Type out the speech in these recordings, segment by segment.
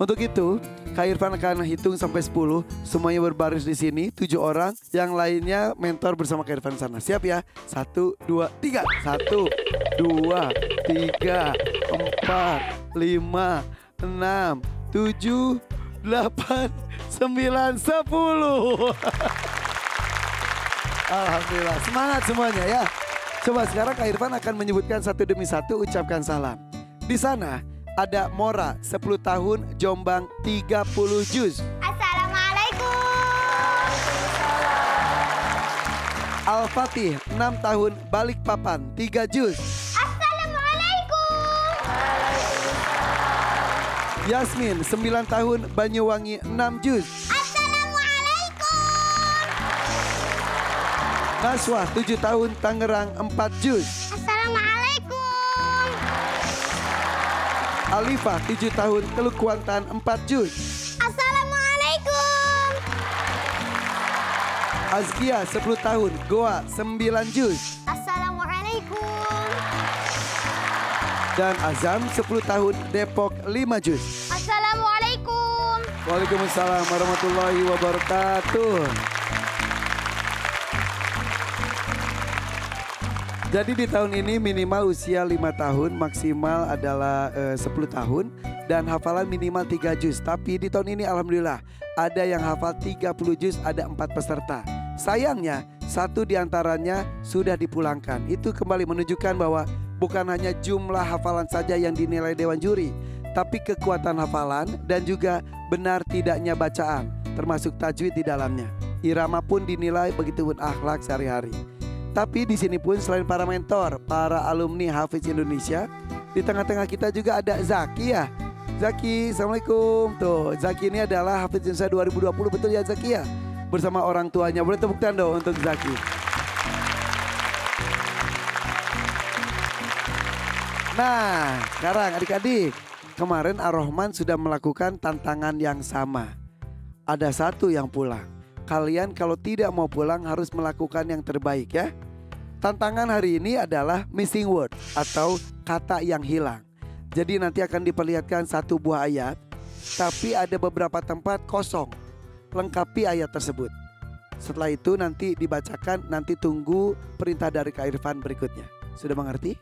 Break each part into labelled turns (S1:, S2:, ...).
S1: Untuk itu, Kak Irfan akan hitung sampai 10. Semuanya berbaris di sini, 7 orang. Yang lainnya mentor bersama Kak Irfan sana. Siap ya? 1, 2, 3. 1, 2, 3, 4, 5, 6, 7, 8, 9, 10. Alhamdulillah. Semangat semuanya ya. Coba sekarang Kak Irfan akan menyebutkan satu demi satu, ucapkan salam. Di sana ada Mora 10 tahun, Jombang 30 juz.
S2: Assalamualaikum.
S1: Al-Fatih 6 tahun, Balikpapan 3 juz.
S2: Assalamualaikum.
S1: Yasmin 9 tahun, Banyuwangi 6 juz.
S2: Assalamualaikum.
S1: Naswah 7 tahun, Tangerang 4 juz.
S2: Assalamualaikum.
S1: Alifah 7 tahun, Teluk Kuantan 4 juz.
S2: Assalamualaikum.
S1: Azkia 10 tahun, Goa 9 juz.
S2: Assalamualaikum.
S1: Dan Azam 10 tahun, Depok 5 juz.
S2: Assalamualaikum.
S1: Waalaikumsalam warahmatullahi wabarakatuh. Jadi di tahun ini minimal usia 5 tahun, maksimal adalah 10 tahun. Dan hafalan minimal 3 juz. Tapi di tahun ini alhamdulillah ada yang hafal 30 juz, ada 4 peserta. Sayangnya satu diantaranya sudah dipulangkan. Itu kembali menunjukkan bahwa bukan hanya jumlah hafalan saja yang dinilai Dewan Juri, tapi kekuatan hafalan dan juga benar tidaknya bacaan, termasuk tajwid di dalamnya. Irama pun dinilai, begitu pun akhlak sehari-hari. Tapi di sini pun selain para mentor, para alumni Hafiz Indonesia, di tengah-tengah kita juga ada Zaki ya. Zaki, assalamualaikum. Tuh, Zaki ini adalah Hafiz Indonesia 2020, betul ya Zaki ya? Bersama orang tuanya. Boleh tepuk tangan dong untuk Zaki. Nah, sekarang adik-adik, kemarin Ar-Rahman sudah melakukan tantangan yang sama. Ada satu yang pulang. Kalian kalau tidak mau pulang harus melakukan yang terbaik ya. Tantangan hari ini adalah missing word atau kata yang hilang. Jadi nanti akan diperlihatkan satu buah ayat, tapi ada beberapa tempat kosong. Lengkapi ayat tersebut. Setelah itu nanti dibacakan, nanti tunggu perintah dari Kak Irfan berikutnya. Sudah mengerti?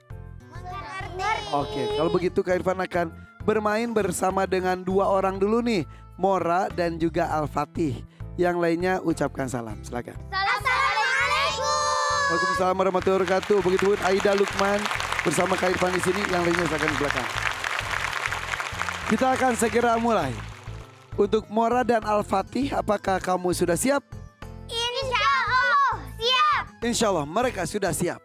S1: Oke, kalau begitu Kak Irfan akan bermain bersama dengan 2 orang dulu nih, Mora dan juga Al-Fatih. Yang lainnya ucapkan salam, silakan.
S2: Assalamualaikum.
S1: Waalaikumsalam warahmatullahi wabarakatuh. Begitu pun Aida Lukman bersama Kak Irfan di sini, yang lainnya silakan di belakang. Kita akan segera mulai. Untuk Mora dan Al-Fatih, apakah kamu sudah siap?
S2: Insya Allah siap.
S1: Insya Allah mereka sudah siap.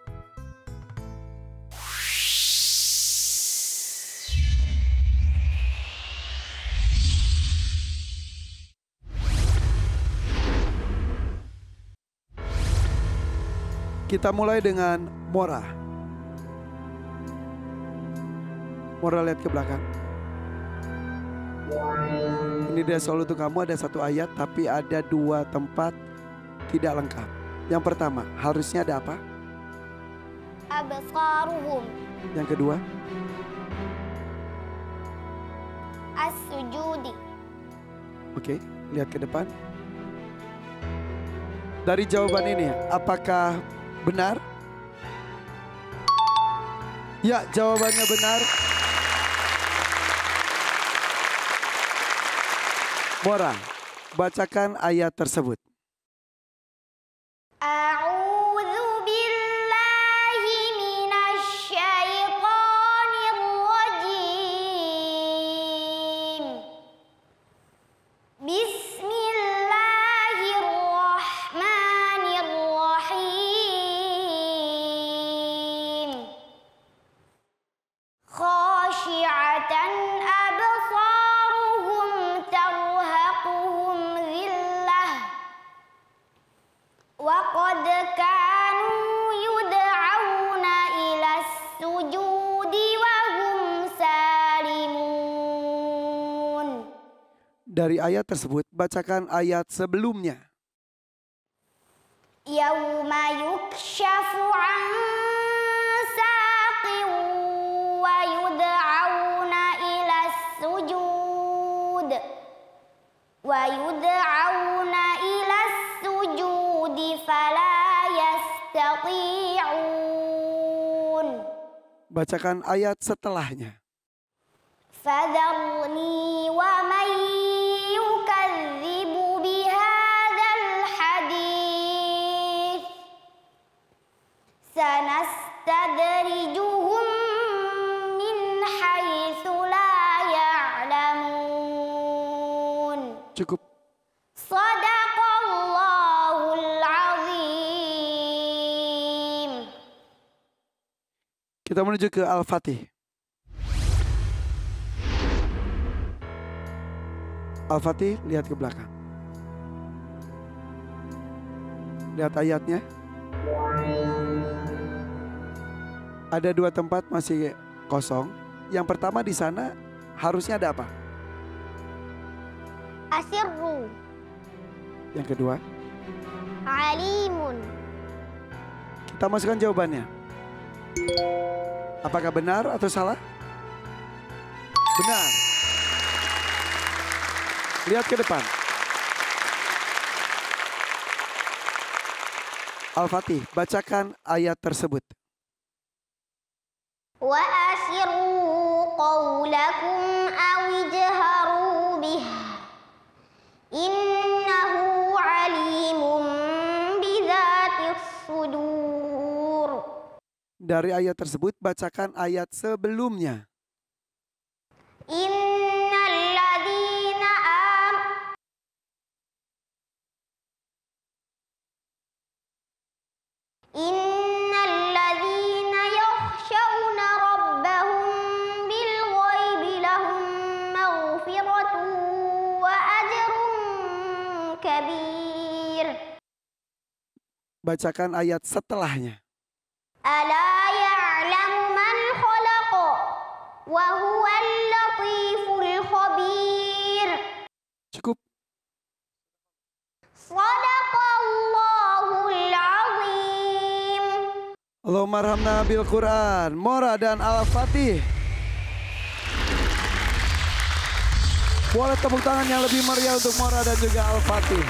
S1: Kita mulai dengan Mora. Mora lihat ke belakang. Ini dia soal untuk kamu, ada satu ayat tapi ada 2 tempat tidak lengkap. Yang pertama, harusnya ada apa?
S2: Absaruhum.
S1: Yang kedua?
S2: As-sujudi.
S1: Oke, lihat ke depan. Dari jawaban ini, apakah benar? Ya, jawabannya benar. Mora, bacakan ayat tersebut.
S2: A'udzu billahi minasy syaithanir rajim. Bismillahirrahmanirrahim. Khashi'atan absaruhum tarhaquhum dhillah wa qad kanu yud'auna ilas sujudi wa hum salimun.
S1: Dari ayat tersebut, bacakan ayat sebelumnya.
S2: Yauma yukshafu an saqin wa yud'auna ilas sujud ويدعون إلى السجود فلا يستطيعون.
S1: Bacakan ayat setelahnya.
S2: فذرني ومن يكذب بهذا الحديث سنستدرجهم من حيث لا يعلمون.
S1: Cukup.
S2: Sadaqallahul azim.
S1: Kita menuju ke Al-Fatih. Al-Fatih, lihat ke belakang. Lihat ayatnya. Ada 2 tempat masih kosong. Yang pertama di sana harusnya ada apa?
S2: Asirru.
S1: Yang kedua,
S2: Alimun.
S1: kita masukkan jawabannya. Apakah benar atau salah? Benar. Lihat ke depan. Al-Fatih, bacakan ayat tersebut.
S2: Wa asirru qawlakum aw ijharu bih. Innahu alimun bidzatis sudur.
S1: Dari ayat tersebut bacakan ayat sebelumnya.
S2: Innalladzina yakhshawna rabbahum bil ghaibi lahum maghfiratun wa ajrun kabir.
S1: Bacakan ayat setelahnya.
S2: Ala ya'lamu man khalaqa wa huwal latiful khabir.
S1: Cukup.
S2: Sadaqallahul azim.
S1: Allahumma arhamna bil Quran. Mora dan Al-Fatih. Boleh tepuk tangan yang lebih meriah untuk Mora dan juga Al-Fatih.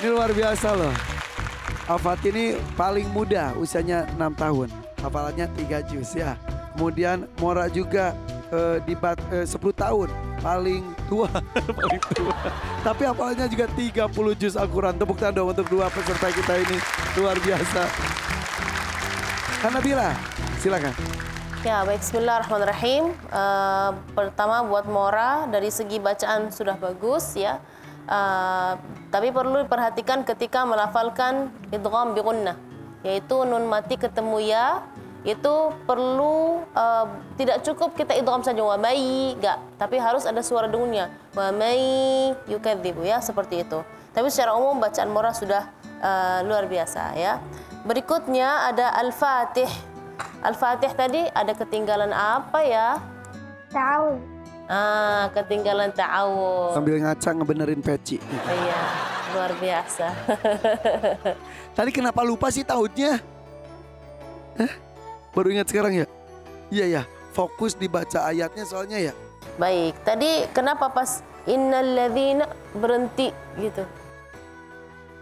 S1: Ini luar biasa loh. Al-Fatih ini paling muda, usianya 6 tahun. Hafalannya 3 juz ya. Kemudian Mora juga 10 tahun, paling tua. Paling tua. Tapi hafalannya juga 30 juz Al-Quran. Tepuk tangan dong untuk 2 peserta kita ini. Luar biasa. Nabila, silakan.
S3: Ya, baik, bismillahirrahmanirrahim. Pertama buat Mora, dari segi bacaan sudah bagus ya. Tapi perlu diperhatikan ketika melafalkan idgham bi gunnah, yaitu nun mati ketemu ya, itu perlu tidak cukup kita idgham saja wa may, enggak, tapi harus ada suara dengunnya. Wa may yukadzibu ya, seperti itu. Tapi secara umum bacaan Mora sudah luar biasa ya. Berikutnya ada Al-Fatih. Al-Fatih tadi ada ketinggalan apa ya?
S2: Ta'awun.
S3: Ketinggalan ta'awun.
S1: Sambil ngaca ngebenerin peci.
S3: Iya, luar biasa.
S1: Tadi kenapa lupa sih tahunnya? Baru ingat sekarang ya? Iya ya, fokus dibaca ayatnya soalnya ya.
S3: Baik, tadi kenapa pas innalladzina berhenti gitu?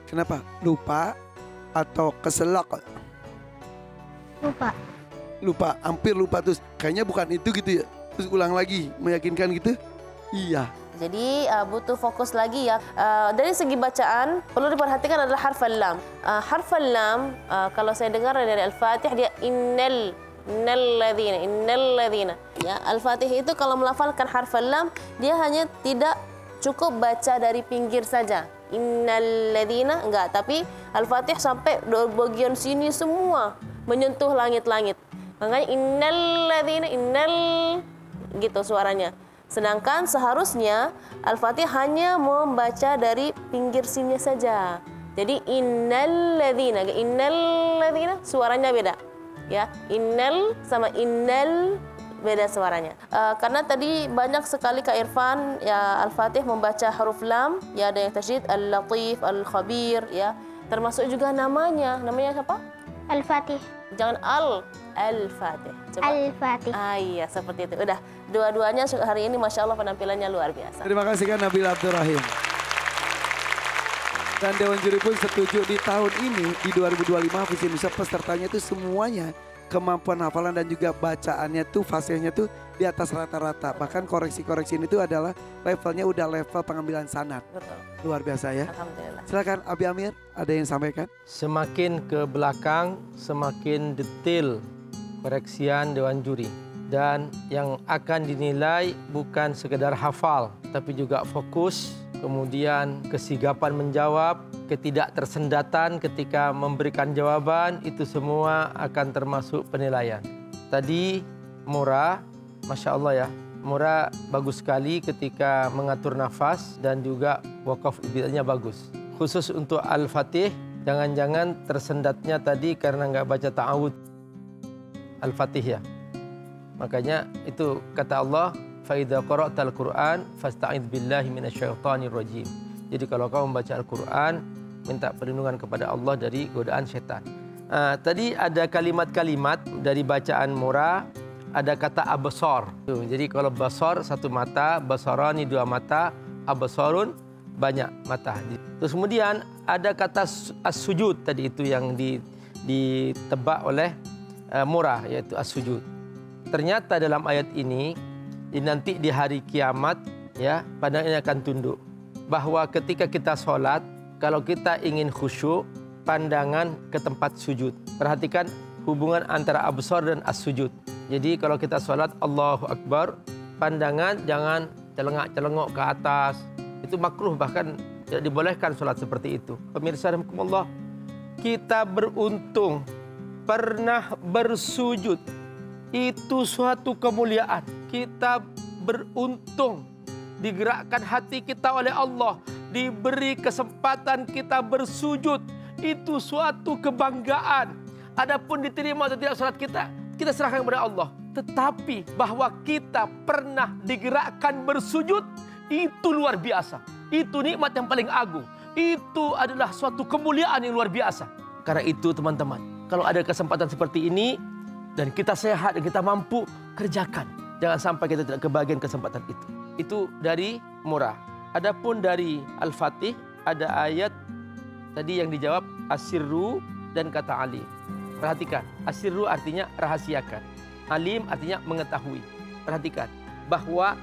S1: Kenapa? Lupa atau keselak? Lupa, hampir lupa terus. Kayaknya bukan itu gitu ya. Terus ulang lagi, meyakinkan gitu? Iya.
S3: Jadi butuh fokus lagi ya. Dari segi bacaan perlu diperhatikan adalah harf lam. Harf lam kalau saya dengar dari Al-Fatih dia innalladzina. Ya, Al-Fatih itu kalau melafalkan harf lam dia hanya tidak cukup baca dari pinggir saja. Innalladzina enggak, tapi Al-Fatih sampai bagian sini semua menyentuh langit-langit. Makanya innalladzina gitu suaranya. Sedangkan seharusnya Al-Fatih hanya membaca dari pinggir sini saja. Jadi innalladzina suaranya beda. Ya, innal sama innal beda suaranya. Karena tadi banyak sekali Kak Irfan ya Al-Fatih membaca huruf lam, ya ada yang tasydid Al-Latif, Al-Khabir ya. Termasuk juga namanya siapa?
S2: Al-Fatih.
S3: Jangan Al-Fatih. Coba.
S2: Al-Fatih.
S3: Iya, seperti itu. Udah, dua-duanya hari ini Masya Allah penampilannya luar biasa.
S1: Terima kasih kan Nabil Abdurrahim. Dan Dewan Juri pun setuju di tahun ini, di 2025 Hafiz Indonesia pesertanya itu semuanya kemampuan hafalan dan juga bacaannya tuh fasihnya tuh di atas rata-rata. Bahkan koreksi-koreksi ini tuh adalah levelnya udah level pengambilan sanad.
S3: Betul.
S1: Luar biasa ya.
S3: Alhamdulillah.
S1: Silakan Abi Amir, ada yang sampaikan?
S4: Semakin ke belakang, semakin detail koreksian Dewan Juri. Dan yang akan dinilai bukan sekedar hafal, tapi juga fokus, kemudian kesigapan menjawab, ketidaktersendatan ketika memberikan jawaban, itu semua akan termasuk penilaian. Tadi Mura, Masya Allah ya, Mura bagus sekali ketika mengatur nafas dan juga wakaf ibadahnya bagus. Khusus untuk Al-Fatih, jangan-jangan tersendatnya tadi karena nggak baca ta'awud Al-Fatih ya. Makanya itu kata Allah, فَإِذَا قَرَأْتَ الْقُرْآنَ فَاسْتَعِذْ بِاللَّهِ مِنَ الشَّيْطَانِ الرَّجِيمِ. Jadi kalau kau membaca Al-Quran, minta perlindungan kepada Allah dari godaan setan. Tadi ada kalimat-kalimat dari bacaan Mura, ada kata absar. Jadi kalau basar satu mata, basarani dua mata, absarun banyak mata. Terus kemudian ada kata as-sujud tadi itu yang ditebak oleh Mura, yaitu as-sujud. Ternyata dalam ayat ini nanti di hari kiamat ya pandangannya akan tunduk. Bahwa ketika kita sholat, kalau kita ingin khusyuk, pandangan ke tempat sujud. Perhatikan hubungan antara absar dan as-sujud. Jadi kalau kita sholat Allahu Akbar, pandangan jangan celengak-celengok ke atas. Itu makruh, bahkan tidak dibolehkan sholat seperti itu. Pemirsa rahimakumullah, kita beruntung pernah bersujud. Itu suatu kemuliaan. Kita beruntung digerakkan hati kita oleh Allah, diberi kesempatan kita bersujud. Itu suatu kebanggaan. Adapun diterima atau tidak salat kita serahkan kepada Allah. Tetapi bahwa kita pernah digerakkan bersujud, itu luar biasa. Itu nikmat yang paling agung. Itu adalah suatu kemuliaan yang luar biasa. Karena itu teman-teman, kalau ada kesempatan seperti ini, dan kita sehat dan kita mampu, kerjakan. Jangan sampai kita tidak kebagian kesempatan itu. Itu dari Murah. Adapun dari Al-Fatih, ada ayat tadi yang dijawab asirru dan kata alim. Perhatikan, asirru artinya rahasiakan. Alim artinya mengetahui. Perhatikan, bahwa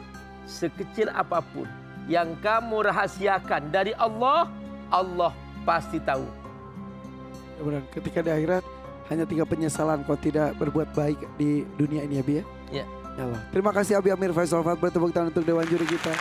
S4: sekecil apapun yang kamu rahasiakan dari Allah, Allah pasti tahu.
S1: Benar, ketika di akhirat hanya tinggal penyesalan kalau tidak berbuat baik di dunia ini ya Bi ya?
S4: Ya.
S1: Ya Allah. Terima kasih Abi Amir Faisal Fat, bertepuk tangan untuk Dewan Juri kita.